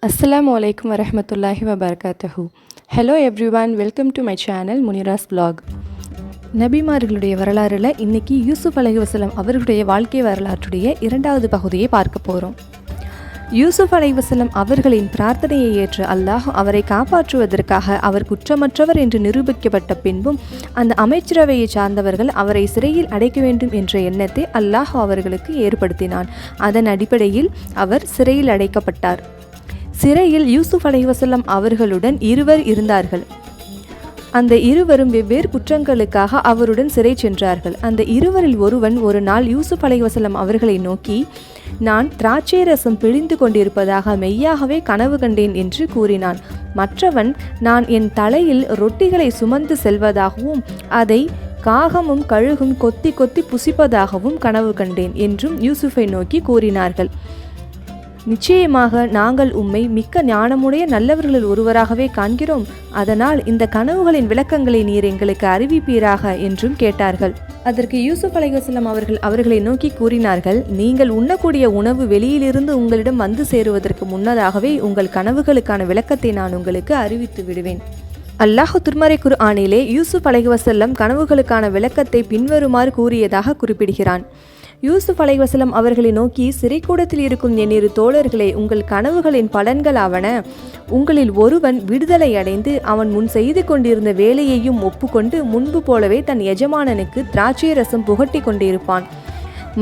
Assalamu alaikum warahmatullahi wabarakatuhu. Hello everyone, welcome to my channel Munira's vlog. நபிமார்களுடைய வரலாறில் இன்றைக்கி யூசுப் அலைஹிவஸல்லம் அவர்களுடைய வாழ்க்கை வரலாற்றுடைய இரண்டாவது பகுதியை பார்க்க போகிறோம். யூசுப் அலைஹிவஸல்லம் அவர்களின் பிரார்த்தனையை ஏற்று அல்லாஹ் அவரை காப்பாற்றுவதற்காக அவர் குற்றமற்றவர் என்று நிரூபிக்கப்பட்ட பின்பும் அந்த அமைச்சரவையை சார்ந்தவர்கள் அவரை சிறையில் அடைக்க வேண்டும் என்ற எண்ணத்தை அல்லாஹ் அவர்களுக்கு ஏற்படுத்தினான். அதன் அடிப்படையில் அவர் சிறையில் அடைக்கப்பட்டார். சிறையில் யூசுப் அலைஹிவஸல்லம் அவர்களுடன் இருவர் இருந்தார்கள். அந்த இருவரும் வெவ்வேறு குற்றங்களுக்காக அவருடன் சிறை சென்றார்கள். அந்த இருவரில் ஒருவன் ஒரு நாள் யூசுப் அலைஹிவஸல்லம் அவர்களை நோக்கி, நான் திராட்சை ரசம் பிழிந்து கொண்டிருப்பதாக மெய்யாகவே கனவு கண்டேன் என்று கூறினான். மற்றவன், நான் என் தலையில் ரொட்டிகளை சுமந்து செல்வதாகவும் அதை காகமும் கழுகும் கொத்தி கொத்தி புசிப்பதாகவும் கனவு கண்டேன் என்றும் யூசுஃபை நோக்கி கூறினார்கள். நிச்சயமாக நாங்கள் உம்மை மிக்க ஞானமுடைய நல்லவர்களில் ஒருவராகவே காண்கிறோம். அதனால் இந்த கனவுகளின் விளக்கங்களை நீர் எங்களுக்கு அறிவிப்பீராக என்றும் கேட்டார்கள். அதற்கு யூசுப் அலைஹிவஸல்லம் அவர்களை நோக்கி கூறினார்கள், நீங்கள் உண்ணக்கூடிய உணவு வெளியிலிருந்து உங்களிடம் வந்து சேருவதற்கு முன்னதாகவே உங்கள் கனவுகளுக்கான விளக்கத்தை நான் உங்களுக்கு அறிவித்து விடுவேன். அல்லாஹ் திருமறை குர்ஆனிலே யூசுப் அலைஹிவஸல்லம் கனவுகளுக்கான விளக்கத்தை பின்வருமாறு கூறியதாக குறிப்பிடுகிறான். யூசுப் அலைஹிவஸல்லம் அவர்களை நோக்கி, சிறைக்கூடத்தில் இருக்கும் என் இரு தோழர்களே, உங்கள் கனவுகளின் பலன்களாவன. உங்களில் ஒருவன் விடுதலை அடைந்து அவன் முன் செய்து கொண்டிருந்த வேலையையும் ஒப்புக்கொண்டு முன்பு போலவே தன் எஜமானனுக்கு திராட்சை ரசம் புகட்டி கொண்டிருப்பான்.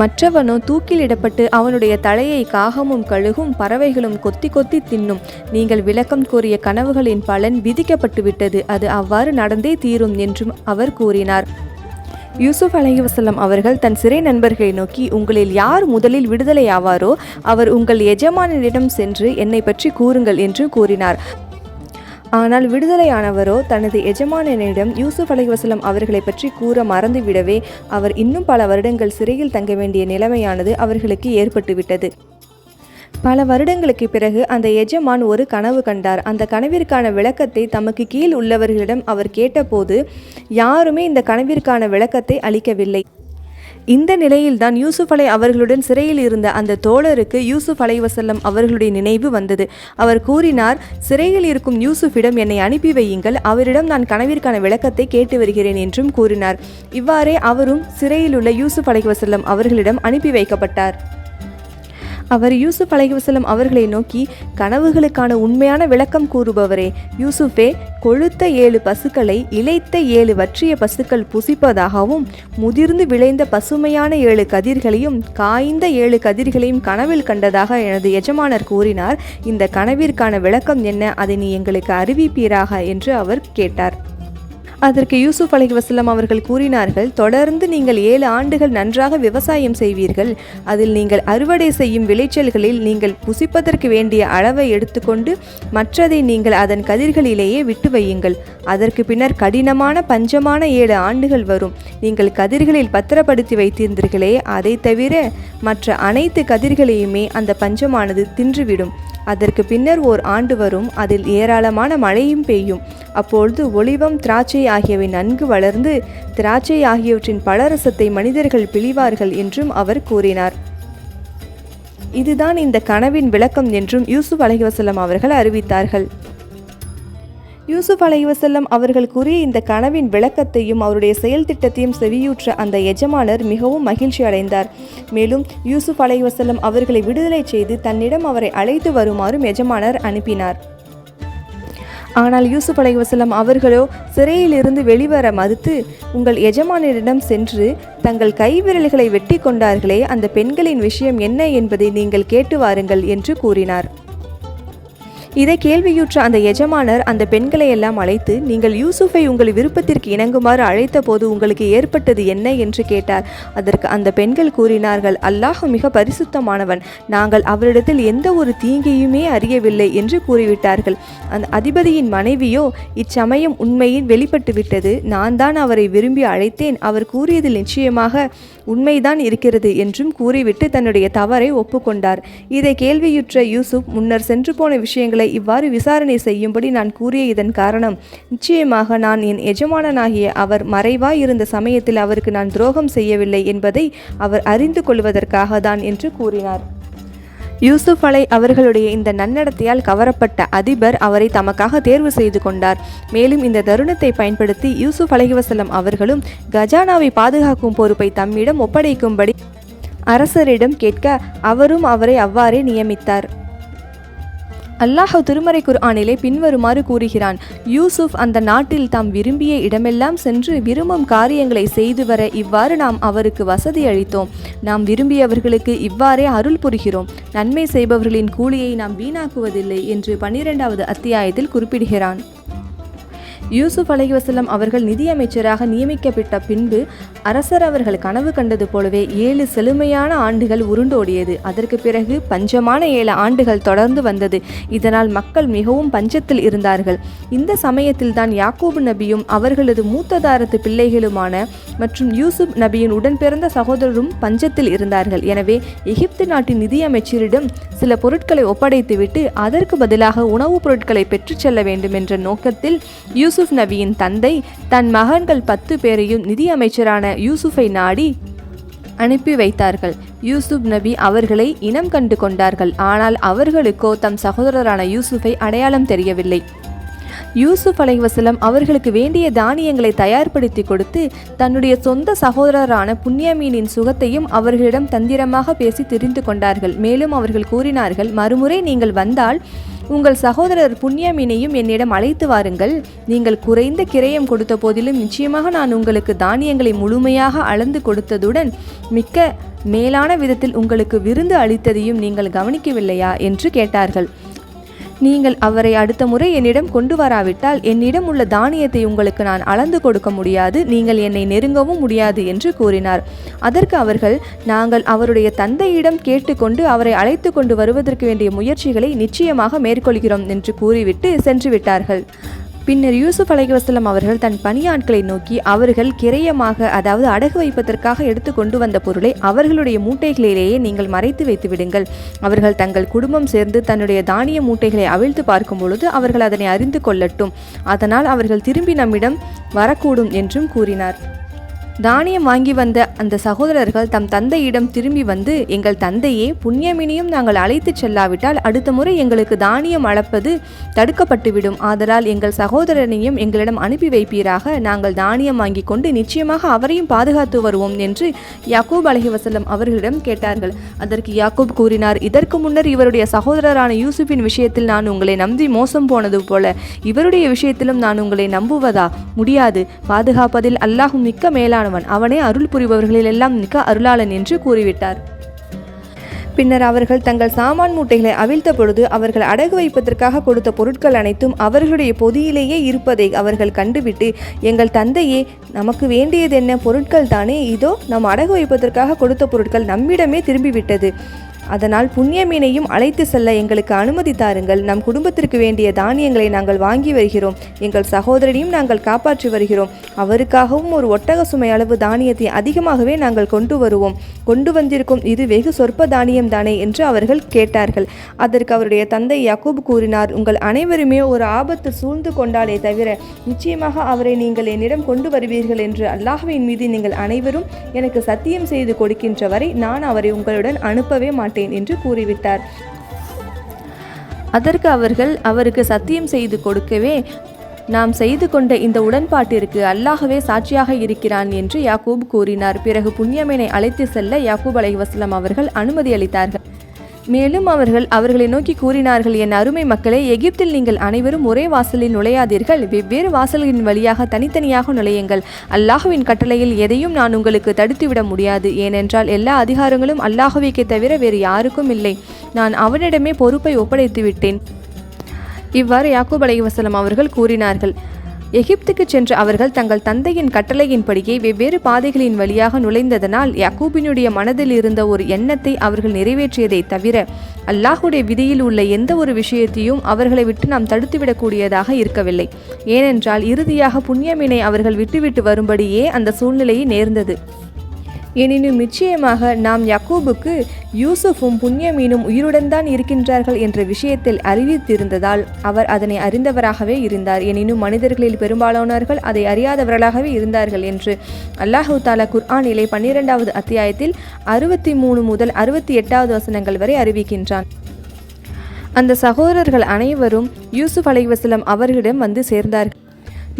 மற்றவனோ தூக்கிலிடப்பட்டு அவனுடைய தலையை காகமும் கழுகும் பறவைகளும் கொத்தி கொத்தி தின்னும். நீங்கள் விளக்கம் கூறிய கனவுகளின் பலன் விதிக்கப்பட்டு விட்டது, அது அவ்வாறு நடந்தே தீரும் என்றும் அவர் கூறினார். யூசுப் அலைஹிவஸல்லம் அவர்கள் தன் சிறை நண்பர்களை நோக்கி, உங்களில் யார் முதலில் விடுதலை ஆவாரோ அவர் உங்கள் எஜமானனிடம் சென்று என்னை பற்றி கூறுங்கள் என்று கூறினார். ஆனால் விடுதலையானவரோ தனது எஜமானனிடம் யூசுப் அலைஹிவஸல்லம் அவர்களை பற்றி கூற மறந்துவிடவே அவர் இன்னும் பல வருடங்கள் சிறையில் தங்க வேண்டிய நிலைமையானது அவர்களுக்கு ஏற்பட்டுவிட்டது. பல வருடங்களுக்கு பிறகு அந்த எஜமான் ஒரு கனவு கண்டார். அந்த கனவிற்கான விளக்கத்தை தமக்கு கீழ் உள்ளவர்களிடம் அவர் கேட்டபோது யாருமே இந்த கனவிற்கான விளக்கத்தை அளிக்கவில்லை. இந்த நிலையில்தான் யூசுப் அவர்களுடன் சிறையில் இருந்த அந்த தோழருக்கு யூசுப் அலைஹிவஸல்லம் அவர்களுடைய நினைவு வந்தது. அவர் கூறினார், சிறையில் இருக்கும் யூசுஃபிடம் என்னை அனுப்பி வையுங்கள், அவரிடம் நான் கனவிற்கான விளக்கத்தை கேட்டு வருகிறேன் என்றும் கூறினார். இவ்வாறே அவரும் சிறையில் உள்ள யூசுப் அலைஹிவஸல்லம் அவர்களிடம் அனுப்பி வைக்கப்பட்டார். அவர் யூசுப் அலைஹிவஸல்லம் அவர்களை நோக்கி, கனவுகளுக்கான உண்மையான விளக்கம் கூறுபவரே, யூசுஃபே, கொழுத்த 7 பசுக்களை இளைத்த 7 வற்றிய பசுக்கள் புசிப்பதாகவும் முதிர்ந்து விளைந்த பசுமையான 7 கதிர்களையும் காய்ந்த 7 கதிர்களையும் கனவில் கண்டதாக எனது எஜமானர் கூறினார். இந்த கனவிற்கான விளக்கம் என்ன, அதை நீ எங்களுக்கு அறிவிப்பீராக என்று அவர் கேட்டார். அதற்கு யூசுப் அலைஹிவஸல்லம் அவர்கள் கூறினார்கள், தொடர்ந்து நீங்கள் 7 ஆண்டுகள் நன்றாக விவசாயம் செய்வீர்கள். அதில் நீங்கள் அறுவடை செய்யும் விளைச்சல்களில் நீங்கள் புசிப்பதற்கு வேண்டிய அளவை எடுத்துக்கொண்டு மற்றதை நீங்கள் அதன் கதிர்களிலேயே விட்டு வையுங்கள். அதற்கு பின்னர் கடினமான பஞ்சமான 7 ஆண்டுகள் வரும். நீங்கள் கதிர்களில் பத்திரப்படுத்தி வைத்திருந்தீர்களே, அதை தவிர மற்ற அனைத்து கதிர்களையுமே அந்த பஞ்சமானது தின்றுவிடும். அதற்கு பின்னர் ஓர் ஆண்டு வரும், அதில் ஏராளமான மழையும் பெய்யும். அப்பொழுது ஒலிவம், திராட்சை ஆகியவை நன்கு வளர்ந்து திராட்சை ஆகியவற்றின் பழரசத்தை மனிதர்கள் பிழிவார்கள் என்றும் அவர் கூறினார். இதுதான் இந்த கனவின் விளக்கம் என்றும் யூசுப் அலைஹிவஸல்லம் அவர்கள் அறிவித்தார்கள். யூசுப் அலைஹிவஸல்லம் அவர்கள் கூறிய இந்த கனவின் விளக்கத்தையும் அவருடைய செயல் திட்டத்தையும் செவியுற்ற அந்த எஜமானர் மிகவும் மகிழ்ச்சி அடைந்தார். மேலும் யூசுப் அலைஹிவஸல்லம் அவர்களை விடுதலை செய்து தன்னிடம் அவரை அழைத்து வருமாறும் எஜமானர் அனுப்பினார். ஆனால் யூசுப் அலைஹிவஸல்லம் அவர்களோ சிறையிலிருந்து வெளிவர மறுத்து, உங்கள் எஜமானரிடம் சென்று தங்கள் கைவிரல்களை வெட்டி கொண்டார்களே, அந்த பெண்களின் விஷயம் என்ன என்பதை நீங்கள் கேட்டு வாருங்கள் என்று கூறினார். இதை கேள்வியுற்ற அந்த எஜமானர் அந்த பெண்களை எல்லாம் அழைத்து, நீங்கள் யூசுஃபை உங்கள் விருப்பத்திற்கு இணங்குமாறு அழைத்த போது உங்களுக்கு ஏற்பட்டது என்ன என்று கேட்டார். அதற்கு அந்த பெண்கள் கூறினார்கள், அல்லாஹ் மிக பரிசுத்தமானவன், நாங்கள் அவரிடத்தில் எந்த ஒரு தீங்கையுமே அறியவில்லை என்று கூறிவிட்டார்கள். அந்த அதிபதியின் மனைவியோ, இச்சமயம் உண்மையின் வெளிப்பட்டுவிட்டது, நான் தான் அவரை விரும்பி அழைத்தேன், அவர் கூறியதில் நிச்சயமாக உண்மைதான் இருக்கிறது என்றும் கூறிவிட்டு தன்னுடைய தவறை ஒப்புக்கொண்டார். இதை கேள்வியுற்ற யூசுப், முன்னர் சென்று போன விஷயங்களை இவ்வாறு விசாரணை செய்யும்படி நான் கூறிய இதன் காரணம், நிச்சயமாக நான் என் எஜமானனாகிய அவர் மறைவாய் இருந்த சமயத்தில் அவருக்கு நான் துரோகம் செய்யவில்லை என்பதை அவர் அறிந்து கொள்வதற்காக தான் என்று கூறினார். யூசுப் அவர்களுடைய இந்த நன்னடத்தையால் கவரப்பட்ட அதிபர் அவரை தமக்காக தேர்வு செய்து கொண்டார். மேலும் இந்த தருணத்தை பயன்படுத்தி யூசுப் அலைஹிவஸல்லம் அவர்களும் கஜானாவை பாதுகாக்கும் பொறுப்பை தம்மிடம் ஒப்படைக்கும்படி அரசரிடம் கேட்க அவரும் அவரை அவ்வாறே நியமித்தார். அல்லாஹ் திருமறை குர்ஆனிலே பின்வருமாறு கூறுகிறான்: யூசுப் அந்த நாட்டில் தாம் விரும்பிய இடமெல்லாம் சென்று விரும்பும் காரியங்களை செய்து வர இவ்வாறு நாம் அவருக்கு வசதி அளித்தோம். நாம் விரும்பியவர்களுக்கு இவ்வாறே அருள் புரிகிறோம். நன்மை செய்பவர்களின் கூலியை நாம் வீணாக்குவதில்லை என்று 12வது அத்தியாயத்தில் குறிப்பிடுகிறான். யூசுப் அலைஹிவஸல்லம் அவர்கள் நிதியமைச்சராக நியமிக்கப்பட்ட பின்பு அரசர் அவர்கள் கனவு கண்டது போலவே 7 செழுமையான ஆண்டுகள் உருண்டோடியது. அதற்கு பிறகு பஞ்சமான 7 ஆண்டுகள் தொடர்ந்து வந்தது. இதனால் மக்கள் மிகவும் பஞ்சத்தில் இருந்தார்கள். இந்த சமயத்தில் தான் யாக்கூப் நபியும் அவர்களது மூத்ததாரத்து பிள்ளைகளுமான மற்றும் யூசுப் நபியின் உடன் பிறந்த சகோதரரும் பஞ்சத்தில் இருந்தார்கள். எனவே எகிப்து நாட்டின் நிதியமைச்சரிடம் சில பொருட்களை ஒப்படைத்துவிட்டு அதற்கு பதிலாக உணவுப் பொருட்களை பெற்றுச் செல்ல வேண்டும் என்ற நோக்கத்தில் யூசுப் நபியின் தந்தை தன் மகன்கள் 10 பேரையும் நிதியமைச்சரான யூசுஃபை நாடி அனுப்பி வைத்தார்கள். யூசுப் நபி அவர்களை இனம் கண்டு கொண்டார்கள். ஆனால் அவர்களுக்கோ தம் சகோதரரான யூசுஃபை அடையாளம் தெரியவில்லை. யூசுப் அலைஹிவஸல்லம் அவர்களுக்கு வேண்டிய தானியங்களை தயார்படுத்தி கொடுத்து தன்னுடைய சொந்த சகோதரரான புன்யாமீனின் சுகத்தையும் அவர்களிடம் தந்திரமாக பேசி தெரிந்து கொண்டார்கள். மேலும் அவர்கள் கூறினார்கள்: மறுமுறை நீங்கள் வந்தால் உங்கள் சகோதரர் புன்யாமீனையும் என்னிடம் அழைத்து வாருங்கள். நீங்கள் குறைந்த கிரயம் கொடுத்த போதிலும் நிச்சயமாக நான் உங்களுக்கு தானியங்களை முழுமையாக அளந்து கொடுத்ததுடன் மிக்க மேலான விதத்தில் உங்களுக்கு விருந்து அளித்ததையும் நீங்கள் கவனிக்கவில்லையா என்று கேட்டார்கள். நீங்கள் அவரை அடுத்த முறை என்னிடம் கொண்டு வராவிட்டால் என்னிடம் உள்ள தானியத்தை உங்களுக்கு நான் அளந்து கொடுக்க முடியாது, நீங்கள் என்னை நெருங்கவும் முடியாது என்று கூறினார். அதற்கு அவர்கள்: நாங்கள் அவருடைய தந்தையிடம் கேட்டுக்கொண்டு அவரை அழைத்து கொண்டு வருவதற்கு வேண்டிய முயற்சிகளை நிச்சயமாக மேற்கொள்கிறோம் என்று கூறிவிட்டு சென்று விட்டார்கள். பின்னர் யூசுப் அலைஹிவஸல்லம் அவர்கள் தன் பணியாட்களை நோக்கி அவர்கள் கிரயமாக, அதாவது அடகு வைப்பதற்காக எடுத்து கொண்டு வந்த பொருளை அவர்களுடைய மூட்டைகளிலேயே நீங்கள் மறைத்து வைத்து விடுங்கள். அவர்கள் தங்கள் குடும்பம் சேர்ந்து தன்னுடைய தானிய மூட்டைகளை அவிழ்த்து பார்க்கும் பொழுது அவர்கள் அதனை அறிந்து கொள்ளட்டும். அதனால் அவர்கள் திரும்பி நம்மிடம் வரக்கூடும் என்றும் கூறினார். தானியம் வாங்கி வந்த அந்த சகோதரர்கள் தம் தந்தையிடம் திரும்பி வந்து, எங்கள் தந்தையே, புன்யாமீனையும் நாங்கள் அழைத்து செல்லாவிட்டால் அடுத்த முறை எங்களுக்கு தானியம் அளப்பது தடுக்கப்பட்டுவிடும். ஆதலால் எங்கள் சகோதரனையும் எங்களிடம் அனுப்பி வைப்பீராக. நாங்கள் தானியம் வாங்கி கொண்டு நிச்சயமாக அவரையும் பாதுகாத்து வருவோம் என்று யாக்கூப் அலைஹிவஸல்லம் அவர்களிடம் கேட்டார்கள். அதற்கு யாக்கூப் கூறினார்: இதற்கு முன்னர் இவருடைய சகோதரரான யூசுஃபின் விஷயத்தில் நான் உங்களை நம்பி மோசம் போனது போல இவருடைய விஷயத்திலும் நான் உங்களை நம்புவதா? முடியாது. பாதுகாப்பதில் அல்லாஹ் மிக்க மேலான அவனே அருள் புரிபவர்களில் எல்லாம் மிக்க அருளாளன் என்று கூறிவிட்டார். பின்னர் அவர்கள் தங்கள் சாமான் மூட்டைகளை அவிழ்த்த பொழுது அவர்கள் அடகு வைப்பதற்காக கொடுத்த பொருட்கள் அனைத்தும் அவர்களுடைய பொதியிலேயே இருப்பதை அவர்கள் கண்டுவிட்டு, எங்கள் தந்தையே, நமக்கு வேண்டியது என்ன? பொருட்கள் தானே, இதோ நம் அடகு வைப்பதற்காக கொடுத்த பொருட்கள் நம்மிடமே திரும்பிவிட்டது. அதனால் புன்யாமீனையும் அழைத்து செல்ல எங்களுக்கு அனுமதி தாருங்கள். நம் குடும்பத்திற்கு வேண்டிய தானியங்களை நாங்கள் வாங்கி வருகிறோம். எங்கள் சகோதரனையும் நாங்கள் காப்பாற்றி வருகிறோம். அவருக்காகவும் ஒரு ஒட்டக சுமை அளவு தானியத்தை அதிகமாகவே நாங்கள் கொண்டு வருவோம். கொண்டு வந்திருக்கும் இது வெகு சொற்ப தானியம் தானே என்று அவர்கள் கேட்டார்கள். அதற்கு அவருடைய தந்தை யாக்கூப் கூறினார்: உங்கள் அனைவருமே ஒரு ஆபத்து சூழ்ந்து கொண்டாலே தவிர நிச்சயமாக அவரை நீங்கள் என்னிடம் கொண்டு வருவீர்கள் என்று அல்லாஹ்வின் மீது நீங்கள் அனைவரும் எனக்கு சத்தியம் செய்து கொடுக்கின்ற வரை நான் அவரை உங்களுடன் அனுப்பவே மாட்டேன் என்று கூறிவிட்டார். அதற்கு அவர்கள் அவருக்கு சத்தியம் செய்து கொடுக்கவே, நாம் செய்து கொண்ட இந்த உடன்பாட்டிற்கு அல்லாஹ்வே சாட்சியாக இருக்கிறான் என்று யாக்கூப் கூறினார். பிறகு புன்யாமீனை அழைத்து செல்ல யாக்கூப் அலைஹிவஸல்லம் அவர்கள் அனுமதி அளித்தார்கள். மேலும் அவர்கள் அவர்களை நோக்கி கூறினார்கள்: என் அருமை மக்களே, எகிப்தில் நீங்கள் அனைவரும் ஒரே வாசலில் நுழையாதீர்கள். வெவ்வேறு வாசல்களின் வழியாக தனித்தனியாக நுழையுங்கள். அல்லாஹுவின் கட்டளையில் எதையும் நான் உங்களுக்கு தடுத்துவிட முடியாது. ஏனென்றால் எல்லா அதிகாரங்களும் அல்லாஹுவிற்கே தவிர வேறு யாருக்கும் இல்லை. நான் அவனிடமே பொறுப்பை ஒப்படைத்து விட்டேன். இவ்வாறு யாக்கூப் அலைஹிவஸல்லம் அவர்கள் கூறினார்கள். எகிப்துக்கு சென்ற அவர்கள் தங்கள் தந்தையின் கட்டளையின்படியே வெவ்வேறு பாதைகளின் வழியாக நுழைந்ததனால் யாக்கூபினுடைய மனதில் இருந்த ஒரு எண்ணத்தை அவர்கள் நிறைவேற்றியதை தவிர அல்லாஹுடைய விதியில் உள்ள எந்த ஒரு விஷயத்தையும் அவர்களை விட்டு நாம் தடுத்துவிடக்கூடியதாக இருக்கவில்லை. ஏனென்றால் இறுதியாக புன்யாமீனை அவர்கள் விட்டுவிட்டு வரும்படியே அந்த சூழ்நிலையை நேர்ந்தது. எனினும் நிச்சயமாக நாம் யாக்கூபுக்கு யூசுஃபும் புன்யமீனும் உயிருடன் தான் இருக்கின்றார்கள் என்ற விஷயத்தில் அறிவித்திருந்ததால் அவர் அதனை அறிந்தவராகவே இருந்தார். எனினும் மனிதர்களில் பெரும்பாலானவர்கள் அதை அறியாதவர்களாகவே இருந்தார்கள் என்று அல்லாஹு தாலா குர்ஆனிலே 12வது அத்தியாயத்தில் 63 முதல் 68வது வசனங்கள் வரை அறிவிக்கின்றான். அந்த சகோதரர்கள் அனைவரும் யூசுப் அலைஹிவஸல்லம் அவர்களிடம் வந்து சேர்ந்தார்கள்.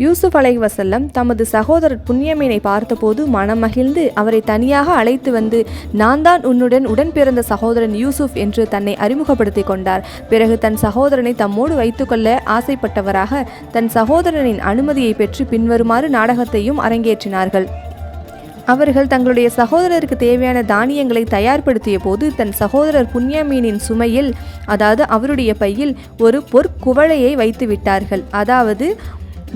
யூசுப் அலைஹிவஸல்லம் தமது சகோதரர் புன்யமீனை பார்த்தபோது மனமகிழ்ந்து அவரை தனியாக அழைத்து வந்து, நான் தான் உடன் பிறந்த சகோதரன் யூசுப் என்று தன்னை அறிமுகப்படுத்தி கொண்டார். பிறகு தன் சகோதரனை தம்மோடு வைத்துக்கொள்ள ஆசைப்பட்டவராக தன் சகோதரனின் அனுமதியை பெற்று பின்வருமாறு நாடகத்தையும் அரங்கேற்றினார்கள். அவர்கள் தங்களுடைய சகோதரருக்கு தேவையான தானியங்களை தயார்படுத்திய போது தன் சகோதரர் புன்யமீனின் சுமையில், அதாவது அவருடைய பையில் ஒரு பொற்குவளையை வைத்து விட்டார்கள். அதாவது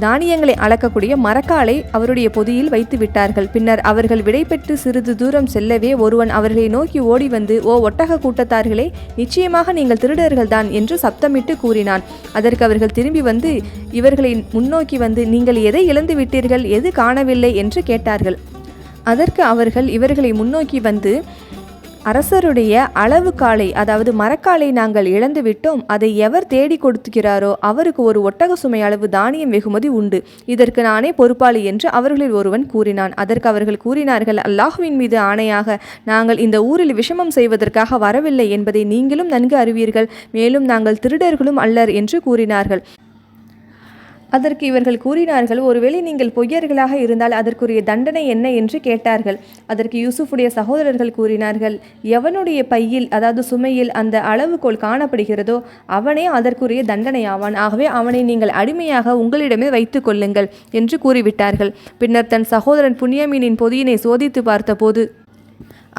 தானியங்களை அளக்கக்கூடிய மரக்காலை அவருடைய பொதியில் வைத்து விட்டார்கள். பின்னர் அவர்கள் விடைபெற்று சிறிது தூரம் செல்லவே ஒருவன் அவர்களை நோக்கி ஓடி வந்து, ஓ ஒட்டக கூட்டத்தார்களே, நிச்சயமாக நீங்கள் திருடர்கள் தான் என்று சப்தமிட்டு கூறினான். அதற்கு அவர்கள் திரும்பி வந்து இவர்களை முன்னோக்கி வந்து, நீங்கள் எதை இழந்து விட்டீர்கள், எது காணவில்லை என்று கேட்டார்கள். அதற்கு அவர்கள் இவர்களை முன்னோக்கி வந்து, அரசருடைய அளவு காலை, அதாவது மரக்காலை நாங்கள் இழந்து விட்டோம். அதை எவர் தேடி கொடுக்கிறாரோ அவருக்கு ஒரு ஒட்டக சுமை அளவு தானியம் வெகுமதி உண்டு. இதற்கு நானே பொறுப்பாளி என்று அவர்களில் ஒருவன் கூறினான். அதற்கு அவர்கள் கூறினார்கள், அல்லாஹுவின் மீது ஆணையாக நாங்கள் இந்த ஊரில் விஷமம் செய்வதற்காக வரவில்லை என்பதை நீங்களும் நன்கு அறிவீர்கள். மேலும் நாங்கள் திருடர்களும் அல்லர் என்று கூறினார்கள். அதற்கு இவர்கள் கூறினார்கள், ஒருவேளை நீங்கள் பொய்யர்களாக இருந்தால் அதற்குரிய தண்டனை என்ன என்று கேட்டார்கள். அதற்கு யூசுஃபுடைய சகோதரர்கள் கூறினார்கள், எவனுடைய பையில், அதாவது சுமையில் அந்த அளவுகோல் காணப்படுகிறதோ அவனே அதற்குரிய தண்டனை ஆவான். ஆகவே அவனை நீங்கள் அடிமையாக உங்களிடமே வைத்து கொள்ளுங்கள் என்று கூறிவிட்டார்கள். பின்னர் தன் சகோதரன் புன்யமீனின் பொதியினை சோதித்து பார்த்தபோது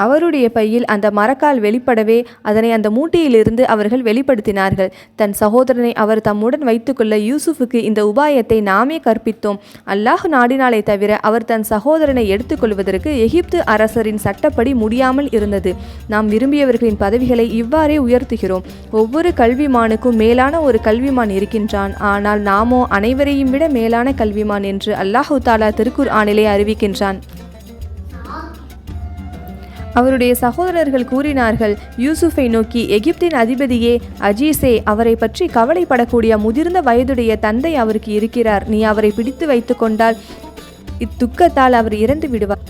அவருடைய பையில் அந்த மரக்கால் வெளிப்படவே அதனை அந்த மூட்டையிலிருந்து அவர்கள் வெளிப்படுத்தினார்கள். தன் சகோதரனை அவர் தம்முடன் வைத்துக்கொள்ள யூசுஃபுக்கு இந்த உபாயத்தை நாமே கற்பித்தோம். அல்லாஹ் நாடினாலே தவிர அவர் தன் சகோதரனை எடுத்துக்கொள்வதற்கு எகிப்து அரசரின் சட்டப்படி முடியாமல் இருந்தது. நாம் விரும்பியவர்களின் பதவிகளை இவ்வாறே உயர்த்துகிறோம். ஒவ்வொரு கல்விமானுக்கும் மேலான ஒரு கல்விமான் இருக்கின்றான். ஆனால் நாமோ அனைவரையும் விட மேலான கல்விமான் என்று அல்லாஹு தாலா திருக்குர்ஆனிலே அறிவிக்கின்றான். அவருடைய சகோதரர்கள் கூறினார்கள் யூசுஃபை நோக்கி, எகிப்தின் அதிபதியே, அஜீஸே, அவரை பற்றி கவலைப்படக்கூடிய முதிர்ந்த வயதுடைய தந்தை அவருக்கு இருக்கிறார். நீ அவரை பிடித்து வைத்து கொண்டால் இத்துக்கத்தால் அவர் இறந்து விடுவார்.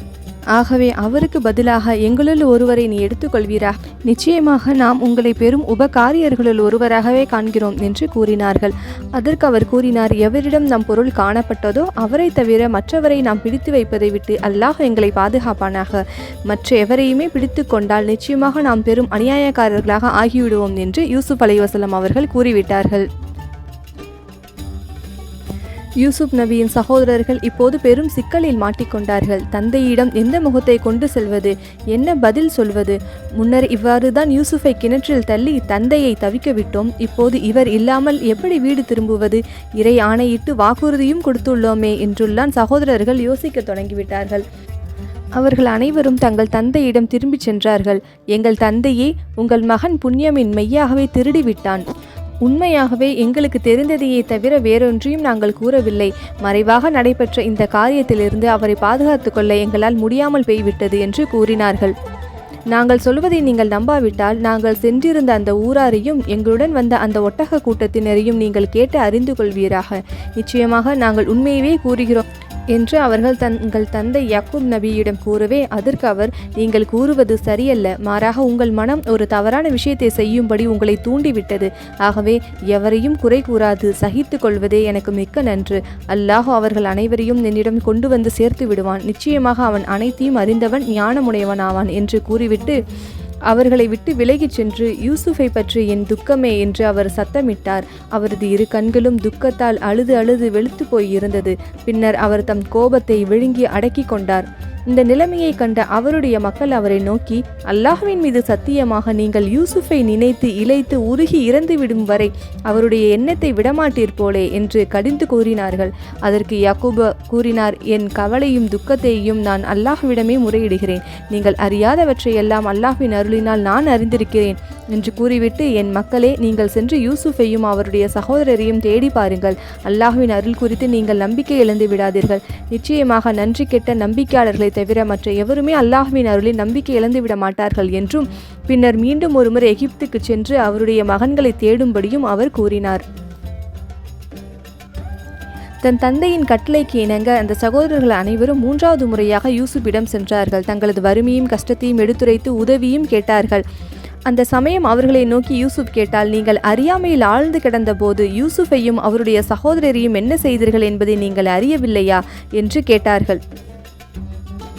ஆகவே அவருக்கு பதிலாக எங்களுள் ஒருவரை நீ எடுத்துக்கொள்வீரா? நிச்சயமாக நாம் உங்களை பெரும் உபகாரியர்களுள் ஒருவராகவே காண்கிறோம் என்று கூறினார்கள். அதற்கு அவர் கூறினார், எவரிடம் நம் பொருள் காணப்பட்டதோ அவரை தவிர மற்றவரை நாம் பிடித்து வைப்பதை விட்டு அல்லாஹ் எங்களை பாதுகாப்பானாக. மற்ற எவரையுமே பிடித்து கொண்டால் நிச்சயமாக நாம் பெரும் அநியாயக்காரர்களாக ஆகிவிடுவோம் என்று யூசுப் அலைஹிவஸல்லம் அவர்கள் கூறிவிட்டார்கள். யூசுப் நபியின் சகோதரர்கள் இப்போது பெரும் சிக்கலில் மாட்டிக்கொண்டார்கள். தந்தையிடம் எந்த முகத்தை கொண்டு செல்வது, என்ன பதில் சொல்வது? முன்னர் இவ்வாறு தான் யூசுஃபை கிணற்றில் தள்ளி தந்தையை தவிக்க விட்டோம். இப்போது இவர் இல்லாமல் எப்படி வீடு திரும்புவது? இறை ஆணையிட்டு வாக்குறுதியும் கொடுத்துள்ளோமே என்றுள்ளான் சகோதரர்கள் யோசிக்க தொடங்கிவிட்டார்கள். அவர்கள் அனைவரும் தங்கள் தந்தையிடம் திரும்பிச் சென்றார்கள். எங்கள் தந்தையே, உங்கள் மகன் புன்யமீன் மெய்யாகவே திருடிவிட்டான். உண்மையாகவே எங்களுக்கு தெரிந்ததையே தவிர வேறொன்றையும் நாங்கள் கூறவில்லை. மறைவாக நடைபெற்ற இந்த காரியத்திலிருந்து அவரை பாதுகாத்து கொள்ள எங்களால் முடியாமல் போய்விட்டது என்று கூறினார்கள். நாங்கள் சொல்வதை நீங்கள் நம்பாவிட்டால் நாங்கள் சென்றிருந்த அந்த ஊராரையும் எங்களுடன் வந்த அந்த ஒட்டக கூட்டத்தினரையும் நீங்கள் கேட்டு அறிந்து கொள்வீராக. நிச்சயமாக நாங்கள் உண்மையவே கூறுகிறோம் என்று அவர்கள் தங்கள் தந்தை யாக்கூப் நபியிடம் கூறவே, அதற்கு அவர், நீங்கள் கூறுவது சரியல்ல. மாறாக உங்கள் மனம் ஒரு தவறான விஷயத்தை செய்யும்படி உங்களை தூண்டிவிட்டது. ஆகவே எவரையும் குறை கூறாது சகித்து கொள்வதே எனக்கு மிக்க நன்று. அல்லாஹ் அவர்கள் அனைவரையும் என்னிடம் கொண்டு வந்து சேர்த்து விடுவான். நிச்சயமாக அவன் அனைத்தையும் அறிந்தவன், ஞானமுடையவன் ஆவான் என்று கூறிவிட்டு அவர்களை விட்டு விலகிச் சென்று, யூசுஃபை பற்றி என் துக்கமே என்று அவர் சத்தமிட்டார். அவரது இரு கண்களும் துக்கத்தால் அழுது அழுது வெளுத்து போய் இருந்தது. பின்னர் அவர் தம் கோபத்தை விழுங்கி அடக்கி கொண்டார். இந்த நிலைமையை கண்ட அவருடைய மக்கள் அவரை நோக்கி, அல்லாஹ்வின் மீது சத்தியமாக நீங்கள் யூசுஃபை நினைத்து இளைத்து உருகி இறந்துவிடும் வரை அவருடைய எண்ணத்தை விடமாட்டீர் போலே என்று கடிந்து கூறினார்கள். அதற்கு யாக்கூப் கூறினார், என் கவலையும் துக்கத்தையும் நான் அல்லாஹ்விடமே முறையிடுகிறேன். நீங்கள் அறியாதவற்றையெல்லாம் அல்லாஹ்வின் அருளினால் நான் அறிந்திருக்கிறேன் என்று கூறிவிட்டு, என் மக்களே, நீங்கள் சென்று யூசுஃபையும் அவருடைய சகோதரரையும் தேடி பாருங்கள். அல்லாஹ்வின் அருள் குறித்து நீங்கள் நம்பிக்கை இழந்து விடாதீர்கள். நிச்சயமாக நன்றி கெட்ட நம்பிக்கையாளர்களை அவர்களை தவிர மற்ற எவருமே அல்லாஹ்வின் அருளில் நம்பிக்கை இழந்து விட மாட்டார்கள் என்றும் பின்னர் மீண்டும் ஒருமுறை எகிப்துக்கு சென்று அவருடைய மகன்களை தேடும்படியும் அவர் கூறினார். தன் தந்தையின் கட்டளைக்கு இணங்க அந்த சகோதரர்கள் அனைவரும் 3வது முறையாக யூசுப்பிடம் சென்றார்கள். தங்களது வறுமையும் கஷ்டத்தையும் எடுத்துரைத்து உதவியும் கேட்டார்கள். அந்த சமயம் அவர்களை நோக்கி யூசுப் கேட்டால், நீங்கள் அறியாமையில் ஆழ்ந்து கிடந்த போது யூசுஃபையும் அவருடைய சகோதரரையும் என்ன செய்தீர்கள் என்பதை நீங்கள் அறியவில்லையா என்று கேட்டார்கள்.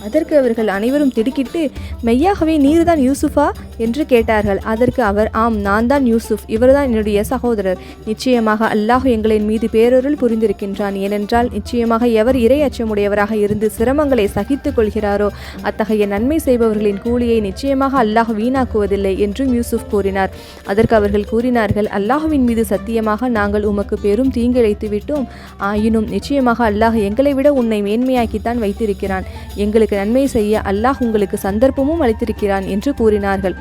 அதற்கு அவர்கள் அனைவரும் திடுக்கிட்டு, மெய்யாகவே நீர்தான் யூசுஃபா என்று கேட்டார்கள். அதற்கு அவர், ஆம், நான் தான் யூசுப், இவர்தான் என்னுடைய சகோதரர். நிச்சயமாக அல்லாஹ் எங்களின் மீது பேரருள் புரிந்திருக்கின்றான். ஏனென்றால் நிச்சயமாக எவர் இறை அச்சமுடையவராக இருந்து சிரமங்களை சகித்து கொள்கிறாரோ அத்தகைய நன்மை செய்பவர்களின் கூலியை நிச்சயமாக அல்லாஹ் வீணாக்குவதில்லை என்றும் யூசுப் கூறினார். அதற்கு அவர்கள் கூறினார்கள், அல்லாஹ்வின் மீது சத்தியமாக நாங்கள் உமக்கு பெரும் தீங்கிழைத்து விட்டோம். ஆயினும் நிச்சயமாக அல்லாஹ் எங்களை விட உன்னை மேன்மையாக்கித்தான் வைத்திருக்கிறான். எங்களுக்கு நன்மை செய்ய அல்லாஹ் உங்களுக்கு சந்தர்ப்பமும் அளித்திருக்கிறான் என்று கூறினார்கள்.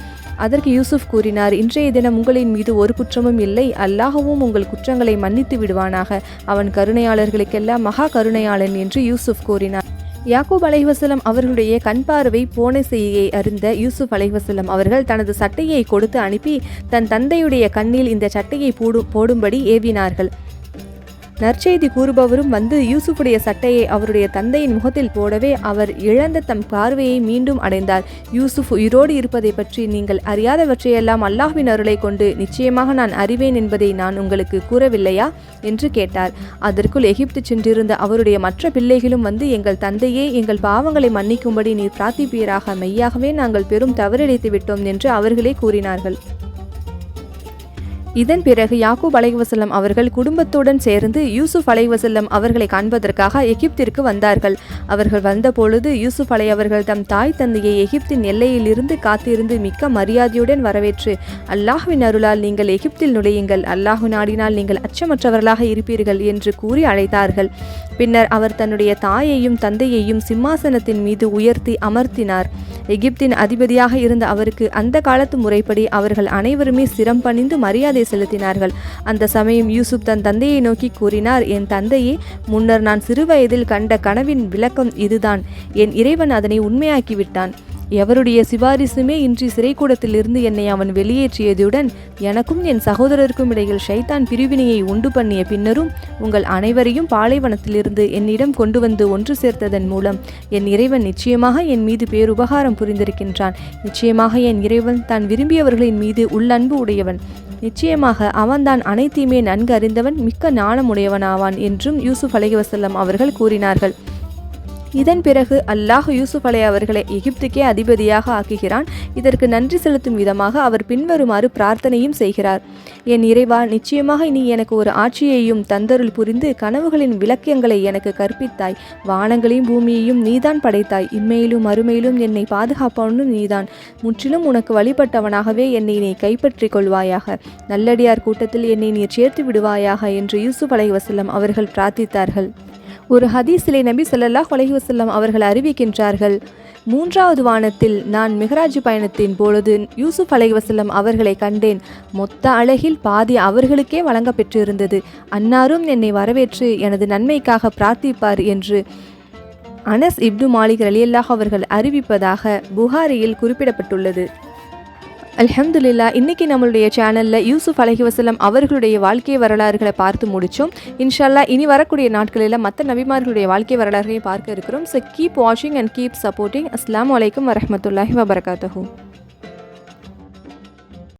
அதற்கு யூசுப் கூறினார், இன்றைய தினம் உங்களின் மீது ஒரு குற்றமும் இல்லை. அல்லாஹ்வும் உங்கள் குற்றங்களை மன்னித்து விடுவானாக. அவன் கருணையாளர்களுக்கெல்லாம் மகா கருணையாளன் என்று யூசுப் கூறினார். யாக்கூப் அலைஹிவஸல்லம் அவர்களுடைய கண் பார்வை போன செய்தியை அறிந்த யூசுப் அலைஹிவஸல்லம் அவர்கள் தனது சட்டையை கொடுத்து அனுப்பி தன் தந்தையுடைய கண்ணில் இந்த சட்டையை போடும்படி ஏவினார்கள். நற்செய்தி கூறுபவரும் வந்து யூசுஃபுடைய சட்டையை அவருடைய தந்தையின் முகத்தில் போடவே அவர் இழந்த தம் பார்வையை மீண்டும் அடைந்தார். யூசுப் உயிரோடு இருப்பதை பற்றி நீங்கள் அறியாதவற்றையெல்லாம் அல்லாஹ்வின் அருளை கொண்டு நிச்சயமாக நான் அறிவேன் என்பதை நான் உங்களுக்கு கூறவில்லையா என்று கேட்டார். அதற்குள் எகிப்து சென்றிருந்த அவருடைய மற்ற பிள்ளைகளும் வந்து, எங்கள் தந்தையே, எங்கள் பாவங்களை மன்னிக்கும்படி நீர் பிரார்த்திப்பீராக. மெய்யாகவே நாங்கள் பெரும் தவறிழைத்து விட்டோம் என்று அவர்களே கூறினார்கள். இதன் பிறகு யாக்கூப் அலைஹிவஸல்லம் அவர்கள் குடும்பத்துடன் சேர்ந்து யூசுப் அலைஹிவஸல்லம் அவர்களை காண்பதற்காக எகிப்திற்கு வந்தார்கள். அவர்கள் வந்தபொழுது யூசுப் அலை அவர்கள் தம் தாய் தந்தையை எகிப்தின் எல்லையிலிருந்து காத்திருந்து மிக்க மரியாதையுடன் வரவேற்று, அல்லாஹ்வின் அருளால் நீங்கள் எகிப்தில் நுழையுங்கள், அல்லாஹ் நாடினால் நீங்கள் அச்சமற்றவர்களாக இருப்பீர்கள் என்று கூறி அழைத்தார்கள். பின்னர் அவர் தன்னுடைய தாயையும் தந்தையையும் சிம்மாசனத்தின் மீது உயர்த்தி அமர்த்தினார். எகிப்தின் அதிபதியாக இருந்த அவருக்கு அந்த காலத்து முறைப்படி அவர்கள் அனைவருமே சிரம் பணிந்து மரியாதை செலுத்தினார்கள். அந்த சமயம் யூசுப் தன் தந்தையை நோக்கி கூறினார், என் தந்தையே, முன்னர் நான் சிறுவயதில் கண்ட கனவின் விளக்கம் இதுதான். என் இறைவன் அதனை உண்மையாக்கிவிட்டான். எவருடைய சிபாரிசுமே இன்றி சிறைக்கூடத்திலிருந்து என்னை அவன் வெளியேற்றியதுடன் எனக்கும் என் சகோதரருக்கும் இடையில் ஷைத்தான் பிரிவினையை உண்டு பண்ணிய பின்னரும் உங்கள் அனைவரையும் பாலைவனத்திலிருந்து என்னிடம் கொண்டு வந்து ஒன்று சேர்த்ததன் மூலம் என் இறைவன் நிச்சயமாக என் மீது பேருபகாரம் புரிந்திருக்கின்றான். நிச்சயமாக என் இறைவன் தான் விரும்பியவர்களின் மீது உள்ளன்பு உடையவன். நிச்சயமாக அவன்தான் அனைத்தையுமே நன்கு அறிந்தவன், மிக்க ஞானமுடையவனாவான் என்றும் யூசுப் அலைஹிவஸல்லம் அவர்கள் கூறினார்கள். இதன் பிறகு அல்லாஹ் யூசுப் அலை அவர்களை எகிப்துக்கே அதிபதியாக ஆக்குகிறான். இதற்கு நன்றி செலுத்தும் விதமாக அவர் பின்வருமாறு பிரார்த்தனையும் செய்கிறார். என் இறைவா, நிச்சயமாக நீ எனக்கு ஒரு ஆட்சியையும் தந்தருள் புரிந்து கனவுகளின் விளக்கியங்களை எனக்கு கற்பித்தாய். வானங்களையும் பூமியையும் நீதான் படைத்தாய். இம்மையிலும் மறுமையிலும் என்னை பாதுகாப்பவனும் நீதான். முற்றிலும் உனக்கு வழிபட்டவனாகவே என்னை நீ கைப்பற்றிக் கொள்வாயாக. நல்லடியார் கூட்டத்தில் என்னை நீர் சேர்த்து விடுவாயாக என்று யூசுப் அலைஹிவஸல்லம் அவர்கள் பிரார்த்தித்தார்கள். ஒரு ஹதீஸிலே நபி ஸல்லல்லாஹு அலைஹி வஸல்லம் அவர்கள் அறிவிக்கின்றார்கள், 3வது வானத்தில் நான் மிஹ்ராஜ் பயணத்தின் பொழுது யூசுப் அலைஹிவஸல்லம் அவர்களை கண்டேன். மொத்த அழகில் பாதி அவர்களுக்கே வழங்க பெற்றிருந்தது. அன்னாரும் என்னை வரவேற்று எனது நன்மைக்காக பிரார்த்திப்பார் என்று அனஸ் இப்னு மாலிக் ரலியல்லாஹு அவர்கள் அறிவிப்பதாக புகாரியில் குறிப்பிடப்பட்டுள்ளது. அல்ஹம்துலில்லாஹ், இன்றைக்கி நம்மளுடைய சேனலில் யூசுப் அலைஹிவஸல்லம் அவர்களுடைய வாழ்க்கை வரலாறுகளை பார்த்து முடித்தோம். இன்ஷா அல்லாஹ் இனி வரக்கூடிய நாட்களில் மற்ற நபிமார்களுடைய வாழ்க்கை வரலாறுகளை பார்க்க இருக்கிறோம். ஸோ கீப் வாட்சிங் அண்ட் கீப் சப்போர்ட்டிங். அஸ்ஸலாமு அலைக்கும் வரஹ்மத்துல்லாஹி வபரகாத்துஹு.